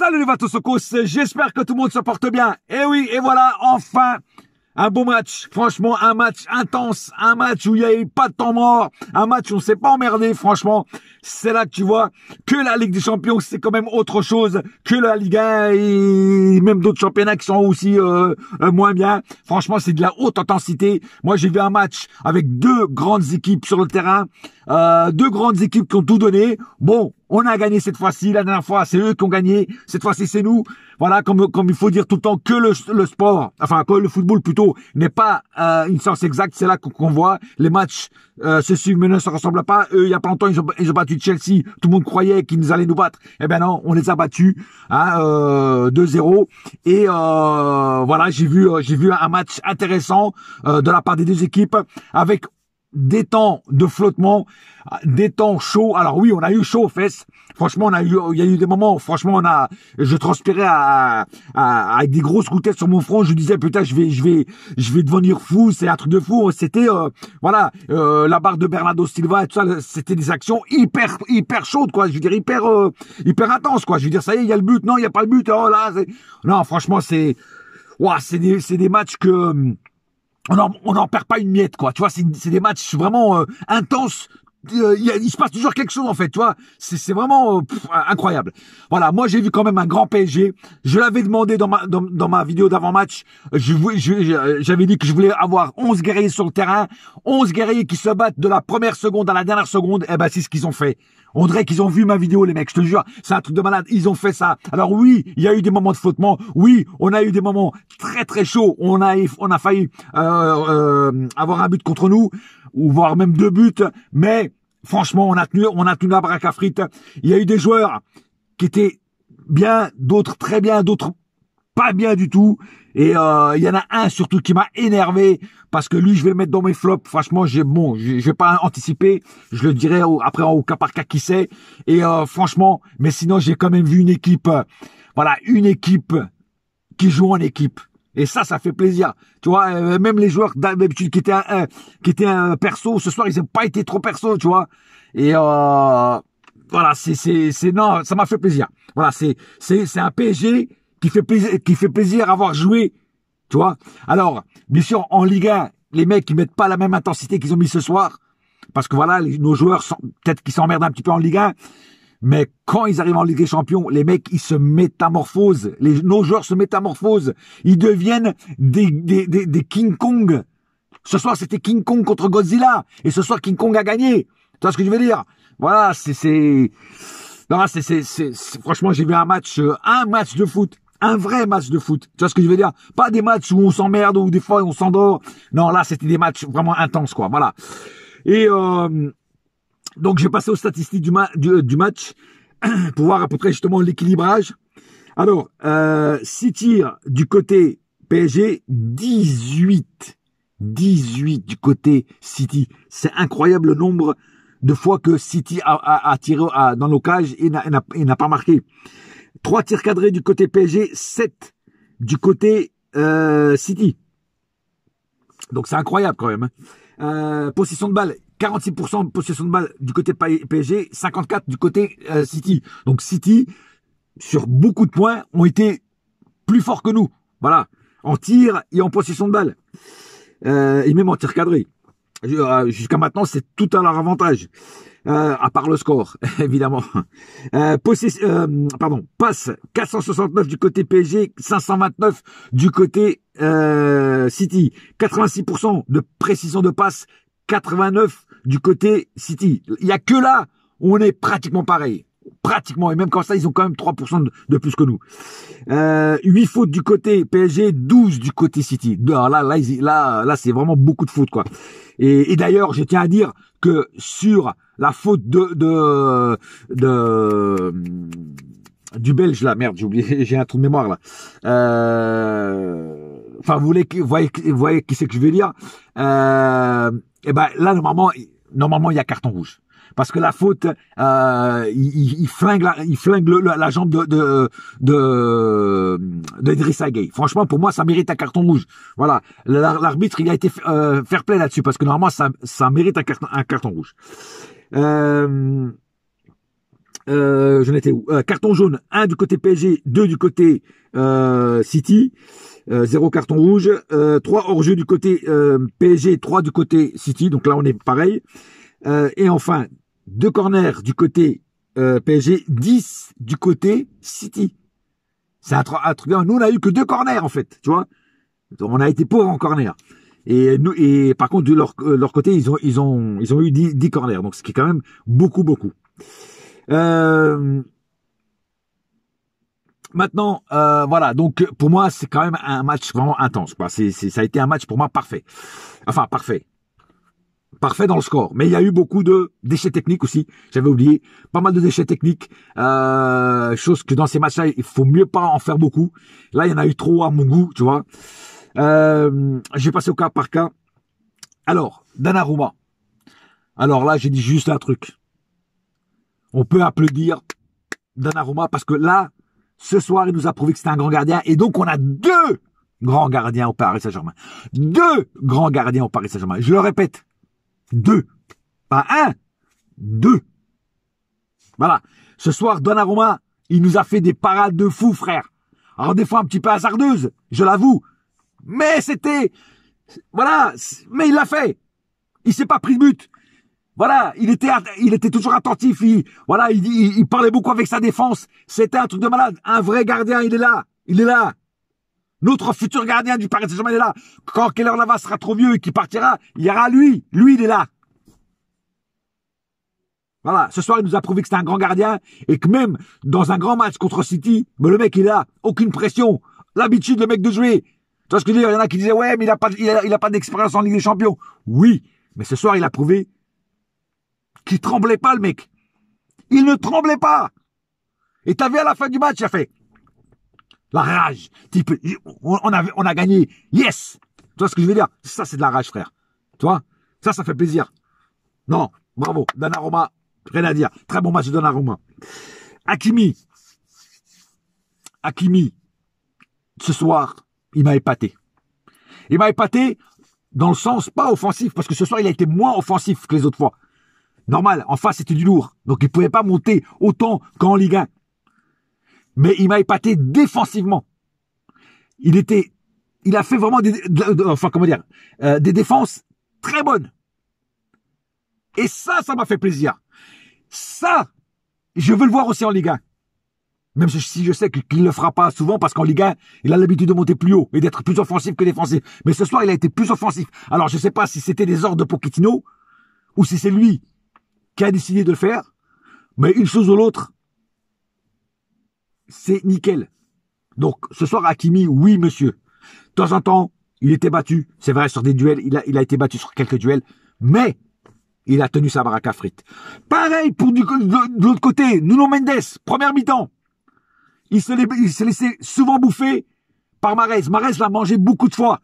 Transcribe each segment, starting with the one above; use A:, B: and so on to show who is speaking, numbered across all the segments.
A: Salut les Vatosokos, j'espère que tout le monde se porte bien. Et oui, et voilà, enfin, un beau match. Franchement, un match intense, un match où il n'y a eu pas de temps mort, un match où on s'est pas emmerdé, franchement. C'est là que tu vois que la Ligue des Champions, c'est quand même autre chose que la Ligue 1 et même d'autres championnats qui sont aussi moins bien. Franchement, c'est de la haute intensité. Moi, j'ai vu un match avec deux grandes équipes sur le terrain, deux grandes équipes qui ont tout donné. Bon, on a gagné cette fois-ci. La dernière fois, c'est eux qui ont gagné. Cette fois-ci, c'est nous. Voilà, comme il faut dire tout le temps que le sport, enfin que le football plutôt, n'est pas une science exacte. C'est là qu'on voit les matchs se suivent mais ne se ressemblent pas. Eux, il y a pas longtemps, ils ont battu Chelsea. Tout le monde croyait qu'ils allaient nous battre. Eh ben non, on les a battus 2-0. Et voilà, j'ai vu un match intéressant de la part des deux équipes avec des temps de flottement, des temps chauds. Alors oui, on a eu chaud aux fesses. Franchement, il y a eu des moments où, franchement, je transpirais avec des grosses gouttelettes sur mon front. Je disais, putain, je vais devenir fou. C'est un truc de fou. C'était, voilà, la barre de Bernardo Silva et tout ça. C'était des actions hyper chaudes, quoi. Je veux dire, hyper intenses, quoi. Je veux dire, ça y est, il y a le but. Non, il n'y a pas le but. Oh là, non, franchement, c'est des matchs que, on n'en perd pas une miette, quoi. Tu vois, c'est des matchs vraiment intenses. Il se passe toujours quelque chose, en fait, tu vois. C'est vraiment incroyable. Voilà, moi j'ai vu quand même un grand PSG. Je l'avais demandé dans ma vidéo d'avant-match. J'avais dit que je voulais avoir 11 guerriers sur le terrain, 11 guerriers qui se battent de la première seconde à la dernière seconde. Eh ben c'est ce qu'ils ont fait. On dirait qu'ils ont vu ma vidéo, les mecs, je te jure, c'est un truc de malade, ils ont fait ça. Alors oui, il y a eu des moments de flottement, oui, on a eu des moments très chauds, on a failli avoir un but contre nous, ou voire même deux buts, mais franchement, on a tenu la baraque à frites. Il y a eu des joueurs qui étaient bien, d'autres très bien, d'autres pas bien du tout. Et il y en a un surtout qui m'a énervé parce que lui, je vais le mettre dans mes flops. Franchement, je vais pas anticiper. Je le dirai après au cas par cas qui c'est. Et franchement, mais sinon, j'ai quand même vu une équipe, voilà, une équipe qui joue en équipe. Et ça fait plaisir. Tu vois, même les joueurs d'habitude qui étaient un perso, ce soir, ils n'ont pas été trop perso, tu vois. Et voilà, non, ça m'a fait plaisir. Voilà, c'est un PSG qui fait plaisir à avoir joué, tu vois. Alors, bien sûr, en Ligue 1, les mecs, ils mettent pas la même intensité qu'ils ont mis ce soir. Parce que voilà, nos joueurs peut-être qu'ils s'emmerdent un petit peu en Ligue 1. Mais quand ils arrivent en Ligue des Champions, les mecs, ils se métamorphosent. Nos joueurs se métamorphosent. Ils deviennent des King Kong. Ce soir, c'était King Kong contre Godzilla. Et ce soir, King Kong a gagné. Tu vois ce que je veux dire? Voilà, non, franchement, j'ai vu un match de foot. Un vrai match de foot. Tu vois ce que je veux dire? Pas des matchs où on s'emmerde, ou des fois on s'endort. Non, là, c'était des matchs vraiment intenses, quoi. Voilà. Et, donc, j'ai passé aux statistiques du match pour voir à peu près justement l'équilibrage. Alors, 6 tirs du côté PSG, 18 du côté City. C'est incroyable le nombre de fois que City a tiré dans nos cages et n'a pas marqué. 3 tirs cadrés du côté PSG, 7 du côté City. Donc c'est incroyable quand même. Possession de balle, 46% de possession de balle du côté PSG, 54% du côté City. Donc City, sur beaucoup de points, ont été plus forts que nous. Voilà, en tir et en possession de balle. Et même en tir cadré. Jusqu'à maintenant, c'est tout à leur avantage. À part le score, évidemment. Passe 469 du côté PSG, 529 du côté City. 86% de précision de passe, 89 du côté City. Il y a que là où on est pratiquement pareil. Pratiquement, et même quand ça, ils ont quand même 3% de plus que nous. 8 fautes du côté PSG, 12 du côté City. Alors là, c'est vraiment beaucoup de fautes, quoi. Et d'ailleurs, je tiens à dire que sur la faute du Belge, là, merde, j'ai oublié, j'ai un trou de mémoire, là. Enfin, vous voyez qui c'est que je vais dire. Et ben, là, normalement, il y a carton rouge. Parce que la faute, il flingue la jambe de Idrissa Gueye. Franchement, pour moi, ça mérite un carton rouge. Voilà. L'arbitre, il a été fair play là-dessus, parce que normalement, ça mérite un carton rouge. j'en étais où? Carton jaune, 1 du côté PSG, 2 du côté City, 0 carton rouge, 3 hors-jeu du côté PSG, 3 du côté City, donc là on est pareil. Et enfin, 2 corners du côté PSG, 10 du côté City. C'est un truc. Nous on a eu que 2 corners en fait, tu vois. On a été pauvres en corner. Et par contre de leur côté ils ont eu 10 corners, donc ce qui est quand même beaucoup. Maintenant, voilà, donc pour moi c'est quand même un match vraiment intense, quoi. Ça a été un match pour moi parfait. Enfin parfait dans le score, mais il y a eu beaucoup de déchets techniques aussi. J'avais oublié pas mal de déchets techniques, chose que dans ces matchs-là il faut mieux pas en faire beaucoup. Là il y en a eu trop à mon goût, tu vois. Je vais passer au cas par cas. Alors Donnarumma. Alors là j'ai dit juste un truc. On peut applaudir Donnarumma parce que là, ce soir, il nous a prouvé que c'était un grand gardien. Et donc, on a 2 grands gardiens au Paris Saint-Germain. 2 grands gardiens au Paris Saint-Germain. Je le répète. 2. Pas 1. 2. Voilà. Ce soir, Donnarumma, il nous a fait des parades de fou, frère. Alors, des fois, un petit peu hasardeuses, je l'avoue. Mais c'était... Voilà. Mais il l'a fait. Il s'est pas pris de but. Voilà, il était toujours attentif. Il parlait beaucoup avec sa défense. C'était un truc de malade. Un vrai gardien, il est là. Notre futur gardien du Paris Saint-Germain est là. Quand Keylor Navas sera trop vieux et qu'il partira, il y aura lui. Lui, il est là. Voilà, ce soir, il nous a prouvé que c'était un grand gardien et que même dans un grand match contre City, mais le mec, il est là. Aucune pression. L'habitude, le mec, de jouer. Tu vois ce que je veux dire? Il y en a qui disaient, ouais, mais il a pas d'expérience en Ligue des Champions. Oui, mais ce soir, il a prouvé qu'il tremblait pas, le mec. Il ne tremblait pas. Et t'as vu à la fin du match, il a fait la rage. Type, on a gagné. Yes. Tu vois ce que je veux dire? Ça, c'est de la rage, frère. Tu vois? Ça fait plaisir. Non, bravo. Donnarumma, rien à dire. Très bon match de Donnarumma. Hakimi, ce soir, il m'a épaté. Il m'a épaté dans le sens pas offensif, parce que ce soir, il a été moins offensif que les autres fois. Normal, en face, c'était du lourd. Donc, il ne pouvait pas monter autant qu'en Ligue 1. Mais il m'a épaté défensivement. Il a fait vraiment des défenses très bonnes. Et ça m'a fait plaisir. Ça, je veux le voir aussi en Ligue 1. Même si je sais qu'il ne le fera pas souvent parce qu'en Ligue 1, il a l'habitude de monter plus haut et d'être plus offensif que défensif. Mais ce soir, il a été plus offensif. Alors, je ne sais pas si c'était des ordres de Pochettino ou si c'est lui qui a décidé de le faire, mais une chose ou l'autre, c'est nickel. Donc, ce soir, Hakimi, oui, monsieur. De temps en temps, il était battu, c'est vrai, sur des duels, il a été battu sur quelques duels, mais il a tenu sa baraque à frites. Pareil pour de l'autre côté, Nuno Mendes, première mi-temps. Il s'est laissé souvent bouffer par Mahrez. Mahrez l'a mangé beaucoup de fois.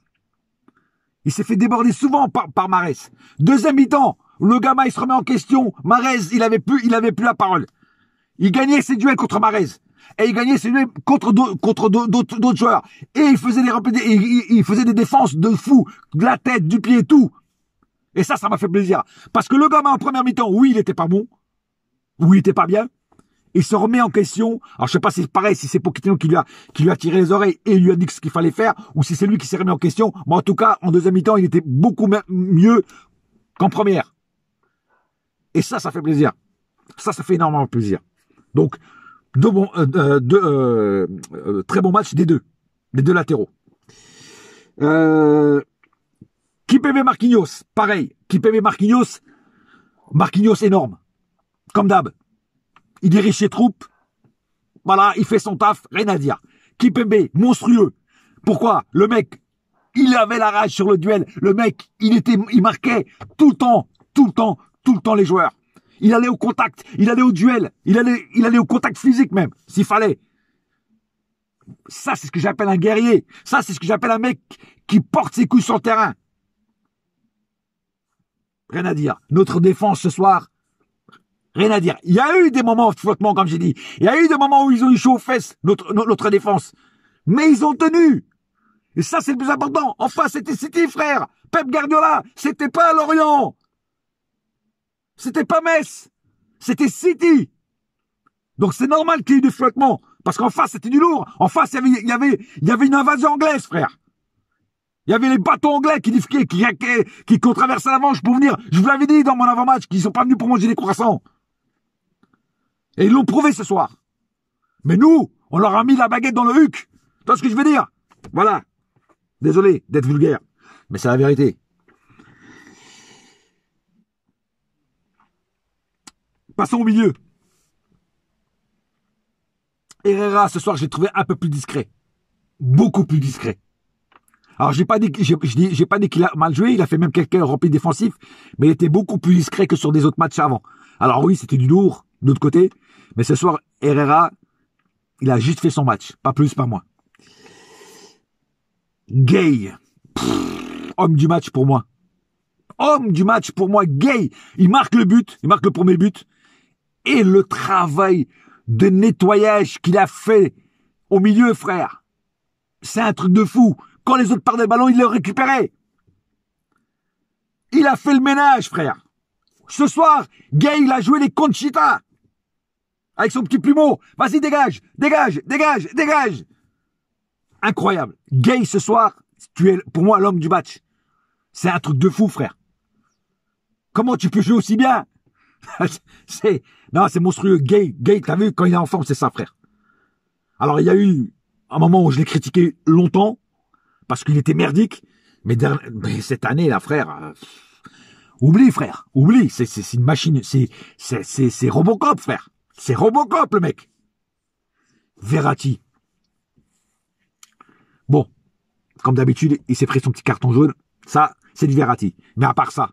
A: Il s'est fait déborder souvent par Mahrez. Deuxième mi-temps, le gamin, il se remet en question. Mahrez, il avait plus la parole. Il gagnait ses duels contre Mahrez. Et il gagnait ses duels contre d'autres joueurs. Et il faisait des défenses de fou. De la tête, du pied, tout. Et ça m'a fait plaisir. Parce que le gamin, en première mi-temps, oui, il était pas bon. Oui, il était pas bien. Il se remet en question. Alors, je sais pas si c'est pareil, si c'est Pochettino qui lui a tiré les oreilles et lui a dit ce qu'il fallait faire, ou si c'est lui qui s'est remis en question. Mais en tout cas, en deuxième mi-temps, il était beaucoup mieux qu'en première. Et ça fait plaisir. Ça fait énormément plaisir. Donc, très bon match des deux latéraux. Kimpembe Marquinhos, pareil. Kimpembe Marquinhos énorme. Comme d'hab. Il dirige ses troupes. Voilà, il fait son taf, rien à dire. Kimpembe, monstrueux. Pourquoi? Le mec, il avait la rage sur le duel. Le mec, il marquait tout le temps les joueurs. Il allait au contact, il allait au duel, il allait au contact physique même, s'il fallait. Ça, c'est ce que j'appelle un guerrier. Ça, c'est ce que j'appelle un mec qui porte ses couilles sur le terrain. Rien à dire. Notre défense ce soir, rien à dire. Il y a eu des moments de flottement, comme j'ai dit. Il y a eu des moments où ils ont eu chaud aux fesses, notre défense. Mais ils ont tenu. Et ça, c'est le plus important. Enfin, c'était City, frère. Pep Guardiola, c'était pas Lorient. C'était pas Metz. C'était City. Donc c'est normal qu'il y ait eu des flottements. Parce qu'en face, c'était du lourd. En face, il y avait une invasion anglaise, frère. Il y avait les bateaux anglais qui traversaient la Manche pour venir. Je vous l'avais dit dans mon avant-match qu'ils sont pas venus pour manger des croissants. Et ils l'ont prouvé ce soir. Mais nous, on leur a mis la baguette dans le huc. Tu vois ce que je veux dire? Voilà. Désolé d'être vulgaire. Mais c'est la vérité. Passons au milieu. Herrera, ce soir, j'ai trouvé un peu plus discret. Beaucoup plus discret. Alors, j'ai pas dit qu'il a mal joué, il a fait même quelques replis défensifs, mais il était beaucoup plus discret que sur des autres matchs avant. Alors oui, c'était du lourd, d'autre côté, mais ce soir, Herrera, il a juste fait son match. Pas plus, pas moins. Gay. Homme du match pour moi. Homme du match pour moi, Gay. Il marque le but, il marque le premier but. Et le travail de nettoyage qu'il a fait au milieu, frère. C'est un truc de fou. Quand les autres perdaient le ballon, il le récupérait. Il a fait le ménage, frère. Ce soir, Gay, il a joué les Conchita. Avec son petit plumeau. Vas-y, dégage, dégage, dégage, dégage. Incroyable. Gay, ce soir, tu es pour moi l'homme du match. C'est un truc de fou, frère. Comment tu peux jouer aussi bien? Non, c'est monstrueux. Gay, t'as vu, quand il est en forme, c'est ça, frère. Alors, il y a eu un moment où je l'ai critiqué longtemps, parce qu'il était merdique, mais cette année, là, frère, oublie, frère, oublie, c'est une machine, c'est Robocop, frère. C'est Robocop, le mec. Verratti. Bon, comme d'habitude, il s'est pris son petit carton jaune. Ça, c'est du Verratti. Mais à part ça,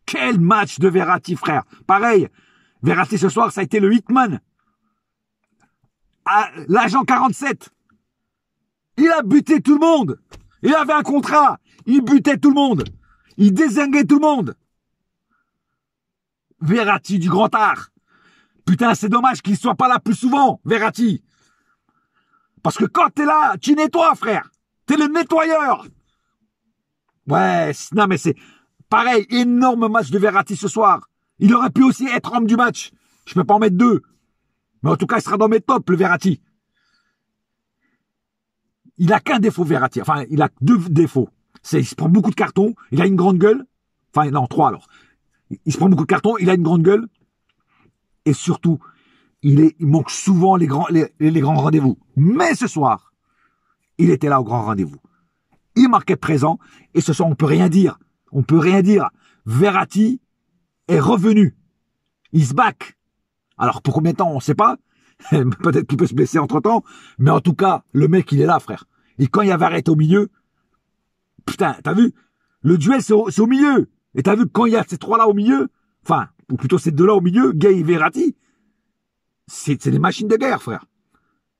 A: quel match de Verratti, frère. Pareil, Verratti ce soir, ça a été le hitman. L'agent 47. Il a buté tout le monde. Il avait un contrat. Il butait tout le monde. Il dézinguait tout le monde. Verratti du grand art. Putain, c'est dommage qu'il soit pas là plus souvent, Verratti. Parce que quand t'es là, tu nettoies, frère. T'es le nettoyeur. Ouais, non mais c'est pareil, énorme match de Verratti ce soir. Il aurait pu aussi être homme du match. Je peux pas en mettre deux. Mais en tout cas, il sera dans mes tops, le Verratti. Il a qu'un défaut, Verratti. Enfin, il a deux défauts. Il se prend beaucoup de cartons. Il a une grande gueule. Enfin, non, trois alors. Il se prend beaucoup de cartons. Il a une grande gueule. Et surtout, il manque souvent les grands rendez-vous. Mais ce soir, il était là au grand rendez-vous. Il marquait présent. Et ce soir, on peut rien dire. On peut rien dire. Verratti est revenu. Il se back. Alors, pour combien de temps, on ne sait pas. Peut-être qu'il peut se blesser entre-temps. Mais en tout cas, le mec, il est là, frère. Et quand il y a Verratti au milieu, putain, t'as vu? Le duel, c'est au milieu. Et t'as vu, quand il y a ces trois-là au milieu, enfin, ou plutôt ces deux-là au milieu, Gay et Verratti, c'est des machines de guerre, frère.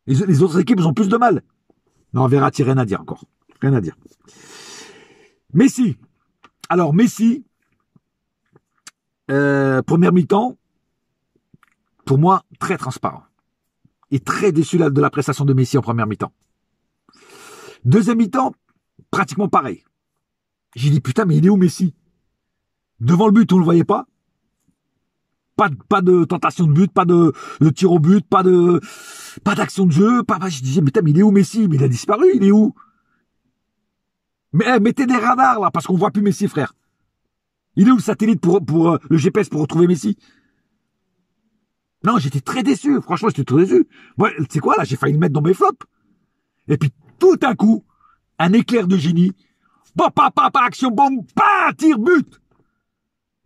A: Les autres équipes ont plus de mal. Non, Verratti, rien à dire encore. Rien à dire. Messi. Alors, Messi, première mi-temps, pour moi, très transparent. Et très déçu de la prestation de Messi en première mi-temps. Deuxième mi-temps, pratiquement pareil. J'ai dit, putain, mais il est où Messi? Devant le but, on ne le voyait pas. Pas de tentation de but, pas de tir au but, pas d'action de jeu. Je disais, putain, mais il est où Messi? Mais il a disparu, il est où? Mais mettez des radars là, parce qu'on voit plus Messi, frère. Il est où le satellite pour le GPS pour retrouver Messi? Non, j'étais très déçu. Franchement, j'étais très déçu. Moi, tu sais quoi, là, j'ai failli le mettre dans mes flops. Et puis, tout d'un coup, un éclair de génie. Action, bombe, tir, but.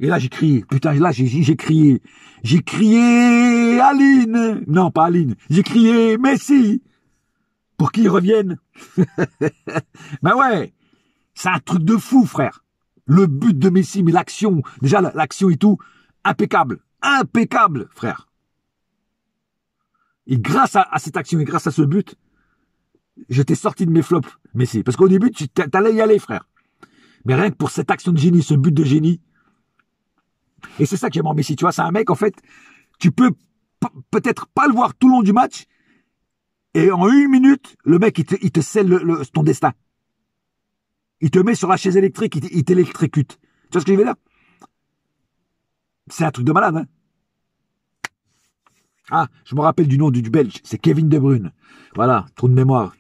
A: Et là, j'ai crié. Putain, là, j'ai crié. J'ai crié Aline. Non, pas Aline. J'ai crié Messi. Pour qu'il revienne. Ben ouais. C'est un truc de fou, frère. Le but de Messi, mais l'action. Déjà, l'action et tout. Impeccable. Impeccable, frère. Et grâce à cette action et grâce à ce but, j'étais sorti de mes flops, Messi. Parce qu'au début, tu allais y aller, frère. Mais rien que pour cette action de génie, ce but de génie. Et c'est ça que j'aime en Messi. Tu vois, c'est un mec, en fait, tu peux peut-être pas le voir tout le long du match. Et en 1 minute, le mec, il te scelle ton destin. Il te met sur la chaise électrique, il t'électricute. Tu vois ce que je veux dire? C'est un truc de malade, hein? Ah, je me rappelle du nom du Belge, c'est Kevin De Bruyne. Voilà, trou de mémoire.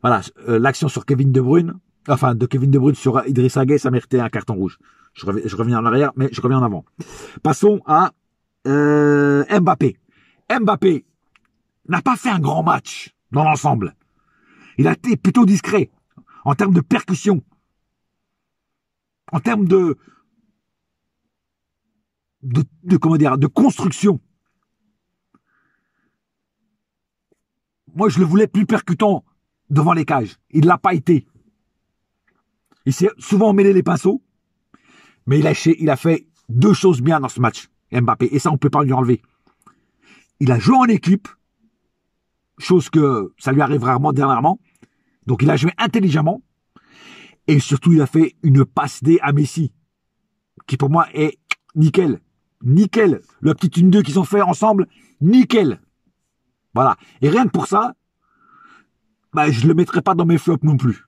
A: Voilà, l'action sur Kevin De Bruyne, enfin de Kevin De Bruyne sur Idrissa Gueye, ça méritait un carton rouge. Je reviens en arrière, mais je reviens en avant. Passons à Mbappé. Mbappé n'a pas fait un grand match dans l'ensemble. Il a été plutôt discret en termes de percussion, en termes de comment dire, de construction. Moi, je le voulais plus percutant devant les cages. Il l'a pas été. Il s'est souvent mêlé les pinceaux, mais il a fait deux choses bien dans ce match, Mbappé, et ça, on peut pas lui enlever. Il a joué en équipe, chose que ça lui arrive rarement dernièrement. Donc, il a joué intelligemment, et surtout, il a fait une passe D à Messi, qui pour moi est nickel. Nickel. Le petit 1-2 qu'ils ont fait ensemble, nickel. Voilà. Et rien que pour ça, bah, je le mettrai pas dans mes flops non plus.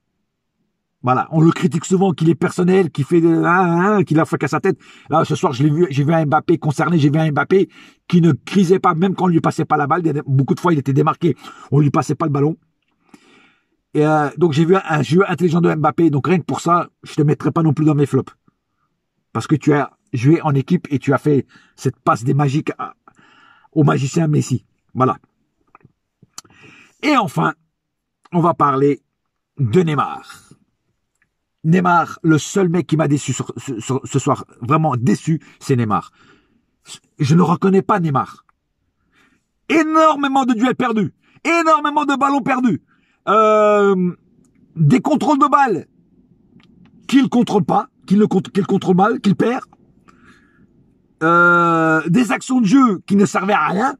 A: Voilà. On le critique souvent qu'il est personnel, qu'il fait qu'il a fait qu'à sa tête. Là, ce soir, j'ai vu un Mbappé concerné, j'ai vu un Mbappé qui ne crisait pas, même quand on lui passait pas la balle. Beaucoup de fois, il était démarqué. On lui passait pas le ballon. Et donc, j'ai vu un jeu intelligent de Mbappé. Donc, rien que pour ça, je te mettrai pas non plus dans mes flops. Parce que tu as joué en équipe et tu as fait cette passe des magiques au magicien Messi. Voilà. Et enfin, on va parler de Neymar. Neymar, le seul mec qui m'a déçu ce soir, vraiment déçu, c'est Neymar. Je ne reconnais pas Neymar. Énormément de duels perdus, énormément de ballons perdus, des contrôles de balles qu'il contrôle pas, qu'il contrôle mal, qu'il perd, des actions de jeu qui ne servaient à rien,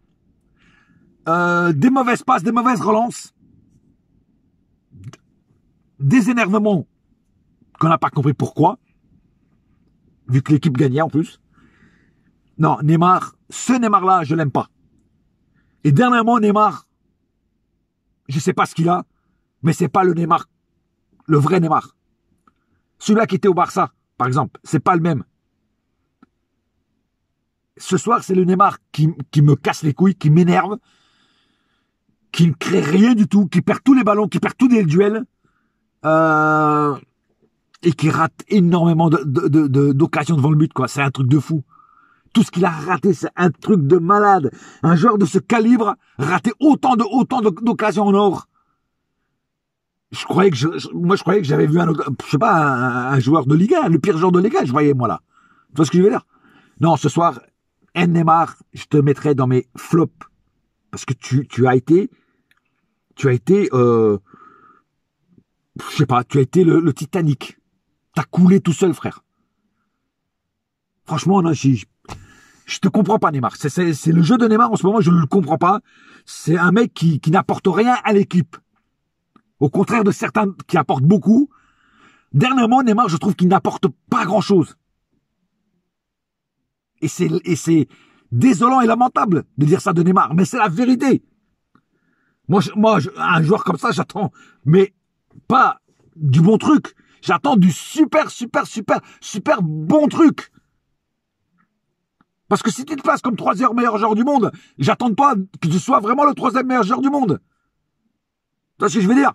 A: des mauvaises passes, des mauvaises relances, des énervements qu'on n'a pas compris pourquoi, vu que l'équipe gagnait en plus. Non, Neymar, ce Neymar-là, je l'aime pas. Et dernièrement, Neymar, je sais pas ce qu'il a, mais c'est pas le Neymar, le vrai Neymar. Celui-là qui était au Barça, par exemple, c'est pas le même. Ce soir, c'est le Neymar qui me casse les couilles, qui m'énerve, qui ne crée rien du tout, qui perd tous les ballons, qui perd tous les duels, et qui rate énormément d'occasions devant le but, quoi. C'est un truc de fou. Tout ce qu'il a raté, c'est un truc de malade. Un joueur de ce calibre rater autant d'occasions en or. Moi, je croyais que j'avais vu un joueur de Ligue 1, le pire joueur de Ligue 1, je voyais, moi, là. Tu vois ce que je veux dire? Non, ce soir, Neymar, je te mettrai dans mes flops. Parce que tu as été, je sais pas, tu as été le Titanic. T'as coulé tout seul, frère. Franchement, non, je te comprends pas, Neymar. C'est le jeu de Neymar en ce moment, je ne le comprends pas. C'est un mec qui n'apporte rien à l'équipe. Au contraire de certains qui apportent beaucoup. Dernièrement, Neymar, je trouve qu'il n'apporte pas grand-chose. Et c'est désolant et lamentable de dire ça de Neymar, mais c'est la vérité. Moi, un joueur comme ça, j'attends, mais pas du bon truc. J'attends du super bon truc. Parce que si tu te places comme troisième meilleur joueur du monde, j'attends pas que tu sois vraiment le troisième meilleur joueur du monde. Tu vois ce que je veux dire?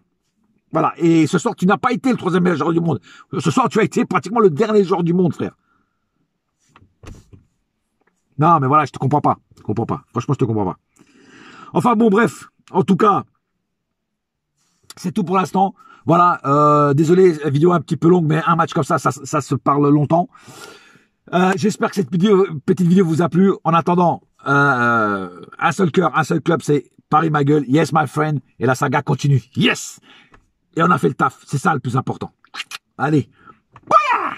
A: Voilà. Et ce soir, tu n'as pas été le troisième meilleur joueur du monde. Ce soir, tu as été pratiquement le dernier joueur du monde, frère. Non, mais voilà, je te comprends pas. Je comprends pas. Franchement, je te comprends pas. Enfin, bon, bref. En tout cas, c'est tout pour l'instant. Voilà. Désolé, vidéo un petit peu longue, mais un match comme ça se parle longtemps. J'espère que cette petite vidéo vous a plu. En attendant, un seul cœur, un seul club, c'est Paris ma gueule. Yes, my friend. Et la saga continue. Yes! Et on a fait le taf. C'est ça le plus important. Allez. Bouya!